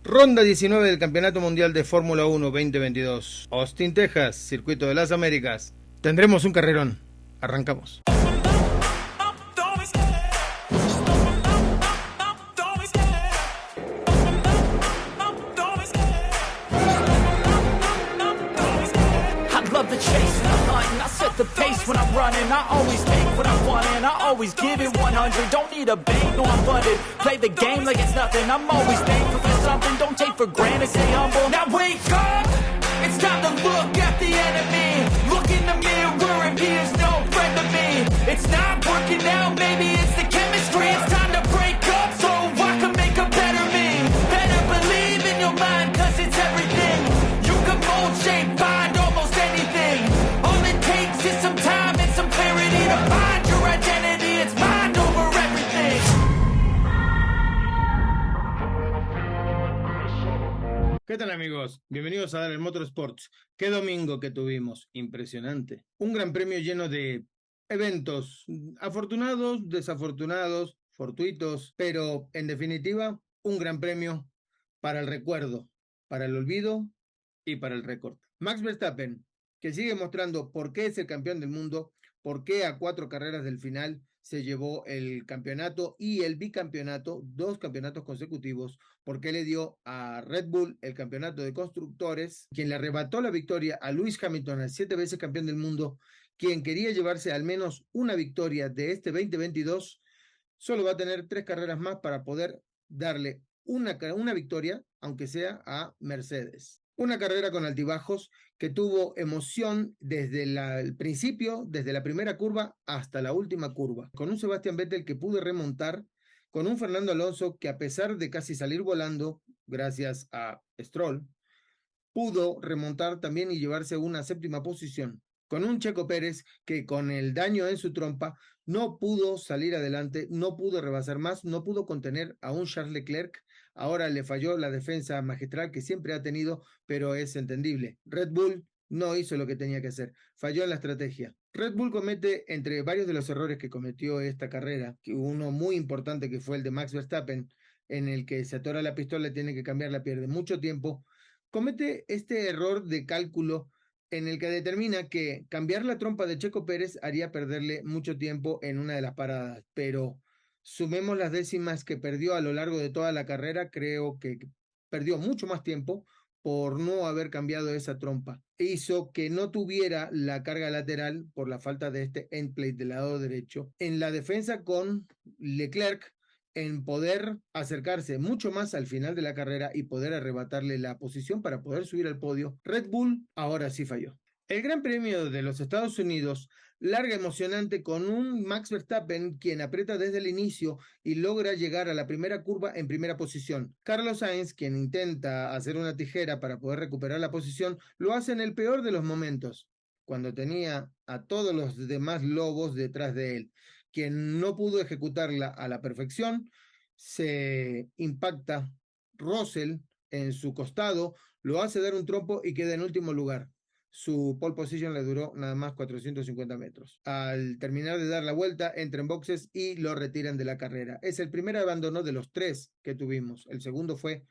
Ronda 19 del Campeonato Mundial de Fórmula 1 2022. Austin, Texas, Circuito de las Américas. Tendremos un carrerón. Arrancamos. The chase and the hunt, and I set the pace when I'm running. I always take what I want and I always give it 100. Don't need a bank, no I'm funded. Play the game like it's nothing. I'm always thankful for something. Don't take for granted, stay humble. Now wake up, it's time to look at the enemy. Look in the mirror and he is no friend to me. It's not working out, maybe it's the chemistry. It's time to break up so I can make a better me. Better believe in your mind, cause it's everything. You can mold, shape, find almost anything. All it takes is some time and some clarity to find your identity. It's mind over everything. ¿Qué tal, amigos? Bienvenidos a Dar el Motorsports. Qué domingo que tuvimos, impresionante. Un gran premio lleno de eventos afortunados, desafortunados, fortuitos, pero en definitiva un gran premio para el recuerdo, para el olvido y para el récord. Max Verstappen, que sigue mostrando por qué es el campeón del mundo, por qué a 4 carreras del final se llevó el campeonato y el bicampeonato, 2 campeonatos consecutivos, porque le dio a Red Bull el campeonato de constructores, quien le arrebató la victoria a Lewis Hamilton, al 7 veces campeón del mundo, quien quería llevarse al menos una victoria de este 2022, solo va a tener 3 carreras más para poder darle una victoria, aunque sea a Mercedes. Una carrera con altibajos que tuvo emoción desde el principio, desde la primera curva hasta la última curva, con un Sebastian Vettel que pudo remontar, con un Fernando Alonso que, a pesar de casi salir volando gracias a Stroll, pudo remontar también y llevarse una 7ª posición, con un Checo Pérez que, con el daño en su trompa, no pudo salir adelante, no pudo rebasar más, no pudo contener a un Charles Leclerc. Ahora le falló la defensa magistral que siempre ha tenido, pero es entendible. Red Bull no hizo lo que tenía que hacer, falló en la estrategia. Red Bull comete, entre varios de los errores que cometió esta carrera, que uno muy importante que fue el de Max Verstappen, en el que se atora la pistola, tiene que cambiarla, pierde mucho tiempo, comete este error de cálculo en el que determina que cambiar la trompa de Checo Pérez haría perderle mucho tiempo en una de las paradas, pero sumemos las décimas que perdió a lo largo de toda la carrera, creo que perdió mucho más tiempo por no haber cambiado esa trompa. Hizo que no tuviera la carga lateral por la falta de este end plate del lado derecho. En la defensa con Leclerc, en poder acercarse mucho más al final de la carrera y poder arrebatarle la posición para poder subir al podio, Red Bull ahora sí falló. El Gran Premio de los Estados Unidos, larga emocionante, con un Max Verstappen quien aprieta desde el inicio y logra llegar a la primera curva en primera posición. Carlos Sainz, quien intenta hacer una tijera para poder recuperar la posición, lo hace en el peor de los momentos, cuando tenía a todos los demás lobos detrás de él. Quien no pudo ejecutarla a la perfección, se impacta Russell en su costado, lo hace dar un trompo y queda en último lugar. Su pole position le duró nada más 450 metros. Al terminar de dar la vuelta, entra en boxes y lo retiran de la carrera. Es el primer abandono de los 3 que tuvimos. El segundo fue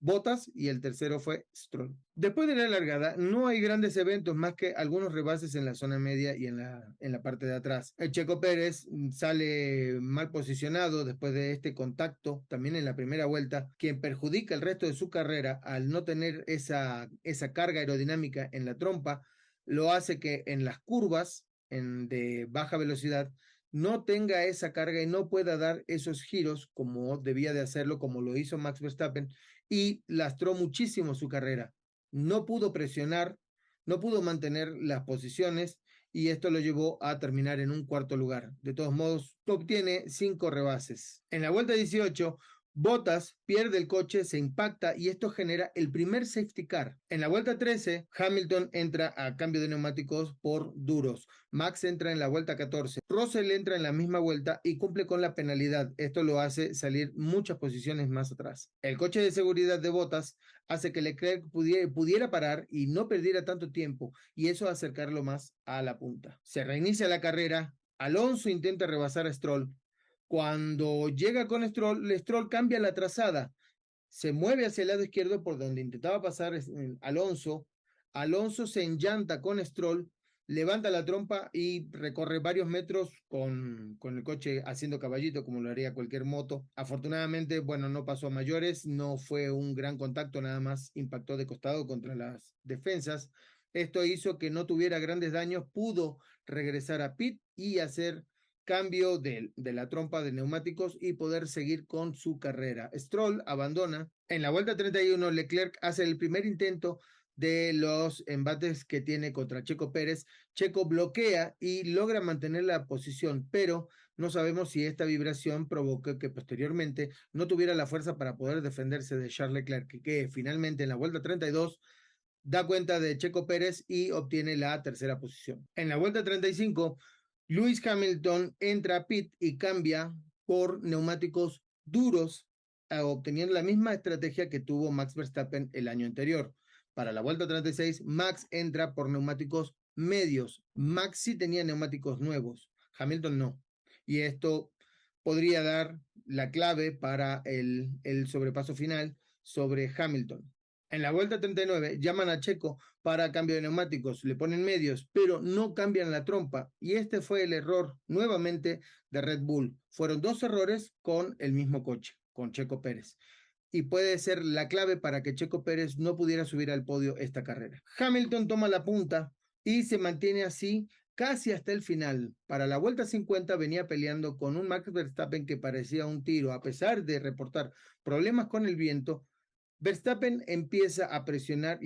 Bottas y el tercero fue Stroll. Después de la largada no hay grandes eventos más que algunos rebases en la zona media y en la parte de atrás. El Checo Pérez sale mal posicionado después de este contacto también en la primera vuelta, quien perjudica el resto de su carrera al no tener esa carga aerodinámica en la trompa. Lo hace que en las curvas de baja velocidad no tenga esa carga y no pueda dar esos giros como debía de hacerlo, como lo hizo Max Verstappen, y lastró muchísimo su carrera. No pudo presionar, no pudo mantener las posiciones y esto lo llevó a terminar en un 4º lugar. De todos modos, obtiene 5 rebases. En la vuelta 18, Bottas pierde el coche, se impacta y esto genera el primer safety car. En la vuelta 13, Hamilton entra a cambio de neumáticos por duros. Max entra en la vuelta 14. Russell entra en la misma vuelta y cumple con la penalidad. Esto lo hace salir muchas posiciones más atrás. El coche de seguridad de Bottas hace que Leclerc pudiera parar y no perdiera tanto tiempo, y eso acercarlo más a la punta. Se reinicia la carrera. Alonso intenta rebasar a Stroll. Cuando llega con Stroll cambia la trazada, se mueve hacia el lado izquierdo por donde intentaba pasar Alonso. Alonso se enllanta con Stroll, levanta la trompa y recorre varios metros con el coche haciendo caballito como lo haría cualquier moto. Afortunadamente, bueno, no pasó a mayores, no fue un gran contacto, nada más impactó de costado contra las defensas. Esto hizo que no tuviera grandes daños, pudo regresar a pit y hacer cambio de la trompa de neumáticos y poder seguir con su carrera. Stroll abandona. En la vuelta 31, Leclerc hace el primer intento de los embates que tiene contra Checo Pérez. Checo bloquea y logra mantener la posición, pero no sabemos si esta vibración provocó que posteriormente no tuviera la fuerza para poder defenderse de Charles Leclerc, que finalmente en la vuelta 32 da cuenta de Checo Pérez y obtiene la tercera posición. En la vuelta 35, Lewis Hamilton entra a pit y cambia por neumáticos duros, obteniendo la misma estrategia que tuvo Max Verstappen el año anterior. Para la vuelta 36, Max entra por neumáticos medios. Max sí tenía neumáticos nuevos, Hamilton no. Y esto podría dar la clave para el sobrepaso final sobre Hamilton. En la vuelta 39 llaman a Checo para cambio de neumáticos, le ponen medios, pero no cambian la trompa. Y este fue el error nuevamente de Red Bull. Fueron dos errores con el mismo coche, con Checo Pérez. Y puede ser la clave para que Checo Pérez no pudiera subir al podio esta carrera. Hamilton toma la punta y se mantiene así casi hasta el final. Para la vuelta 50 venía peleando con un Max Verstappen que parecía un tiro, a pesar de reportar problemas con el viento. Verstappen empieza a presionar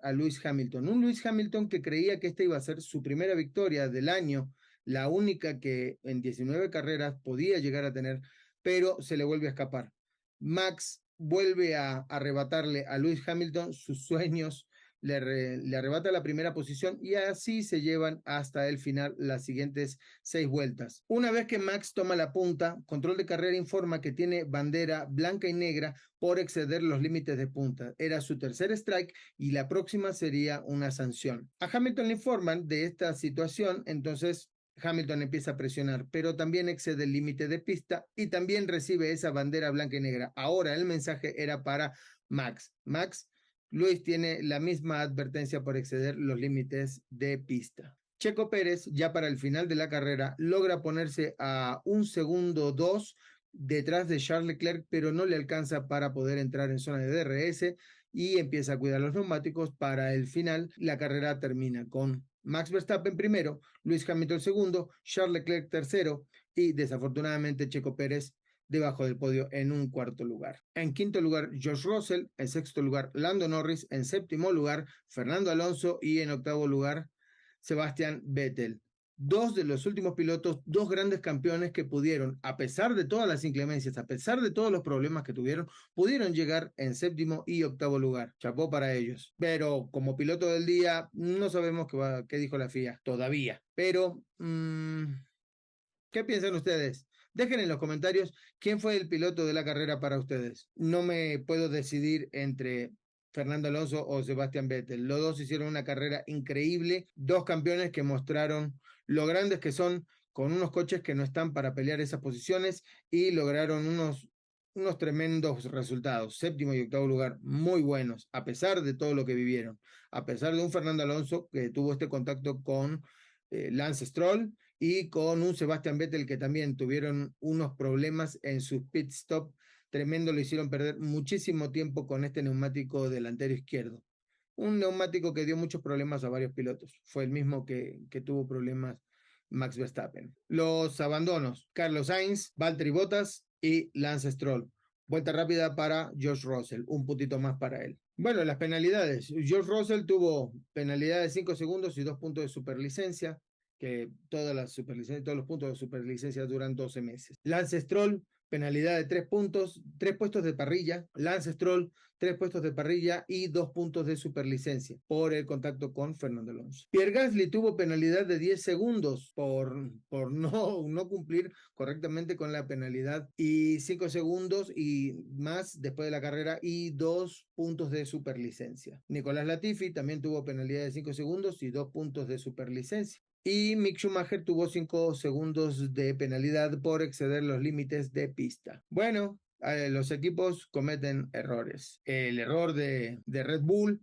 a Lewis Hamilton. Un Lewis Hamilton que creía que esta iba a ser su primera victoria del año, la única que en 19 carreras podía llegar a tener, pero se le vuelve a escapar. Max vuelve a arrebatarle a Lewis Hamilton sus sueños, le arrebata la primera posición y así se llevan hasta el final las siguientes 6 vueltas. Una vez que Max toma la punta, Control de Carrera informa que tiene bandera blanca y negra por exceder los límites de punta. Era su tercer strike y la próxima sería una sanción. A Hamilton le informan de esta situación, entonces Hamilton empieza a presionar, pero también excede el límite de pista y también recibe esa bandera blanca y negra. Ahora el mensaje era para Max. Lewis tiene la misma advertencia por exceder los límites de pista. Checo Pérez, ya para el final de la carrera, logra ponerse a 1 segundo 2 detrás de Charles Leclerc, pero no le alcanza para poder entrar en zona de DRS y empieza a cuidar los neumáticos. Para el final, la carrera termina con Max Verstappen primero, Lewis Hamilton segundo, Charles Leclerc tercero y desafortunadamente Checo Pérez debajo del podio en un cuarto lugar. En quinto lugar, George Russell. En sexto lugar, Lando Norris. En séptimo lugar, Fernando Alonso. Y en octavo lugar, Sebastian Vettel. Dos de los últimos pilotos, dos grandes campeones que pudieron, a pesar de todas las inclemencias, a pesar de todos los problemas que tuvieron, pudieron llegar en séptimo y octavo lugar. Chapó para ellos. Pero como piloto del día, no sabemos qué dijo la FIA todavía. Pero, ¿qué piensan ustedes? Dejen en los comentarios quién fue el piloto de la carrera para ustedes. No me puedo decidir entre Fernando Alonso o Sebastian Vettel. Los dos hicieron una carrera increíble, dos campeones que mostraron lo grandes que son con unos coches que no están para pelear esas posiciones y lograron unos tremendos resultados. Séptimo y octavo lugar, muy buenos, a pesar de todo lo que vivieron. A pesar de un Fernando Alonso que tuvo este contacto con Lance Stroll y con un Sebastian Vettel que también tuvieron unos problemas en sus pit stop tremendo, le hicieron perder muchísimo tiempo con este neumático delantero izquierdo. Un neumático que dio muchos problemas a varios pilotos. Fue el mismo que tuvo problemas Max Verstappen. Los abandonos: Carlos Sainz, Valtteri Bottas y Lance Stroll. Vuelta rápida para George Russell, un puntito más para él. Bueno, las penalidades. George Russell tuvo penalidad de 5 segundos y 2 puntos de superlicencia, que todos los puntos de superlicencia duran 12 meses. Lance Stroll, penalidad de 3 puntos, 3 puestos de parrilla. Lance Stroll, 3 puestos de parrilla y 2 puntos de superlicencia por el contacto con Fernando Alonso. Pierre Gasly tuvo penalidad de 10 segundos por no cumplir correctamente con la penalidad y 5 segundos y más después de la carrera y 2 puntos de superlicencia. Nicolás Latifi también tuvo penalidad de 5 segundos y 2 puntos de superlicencia. Y Mick Schumacher tuvo 5 segundos de penalidad por exceder los límites de pista. Bueno, los equipos cometen errores. El error de Red Bull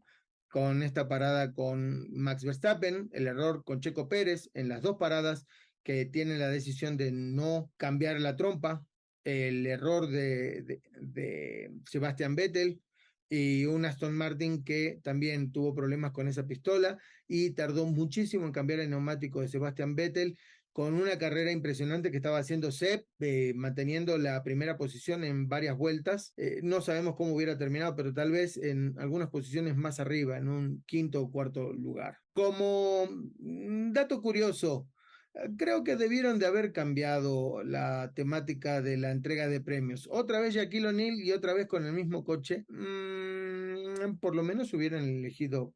con esta parada con Max Verstappen, el error con Checo Pérez en las dos paradas que tienen la decisión de no cambiar la trompa, el error de Sebastian Vettel y un Aston Martin que también tuvo problemas con esa pistola y tardó muchísimo en cambiar el neumático de Sebastian Vettel, con una carrera impresionante que estaba haciendo Seb, manteniendo la primera posición en varias vueltas. No sabemos cómo hubiera terminado, pero tal vez en algunas posiciones más arriba, en un quinto o cuarto lugar. Como dato curioso, creo que debieron de haber cambiado la temática de la entrega de premios. Otra vez Shaquille O'Neal y otra vez con el mismo coche. Por lo menos hubieran elegido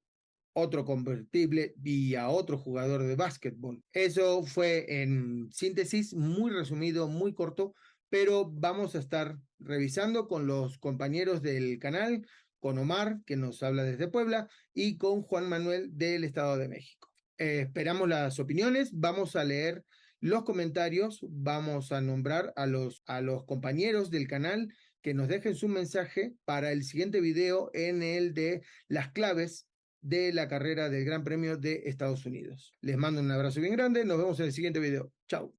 otro convertible y a otro jugador de básquetbol. Eso fue en síntesis, muy resumido, muy corto, pero vamos a estar revisando con los compañeros del canal, con Omar, que nos habla desde Puebla, y con Juan Manuel del Estado de México. Esperamos las opiniones, vamos a leer los comentarios, vamos a nombrar a los compañeros del canal que nos dejen su mensaje para el siguiente video, en el de las claves de la carrera del Gran Premio de Estados Unidos. Les mando un abrazo bien grande, nos vemos en el siguiente video. Chao.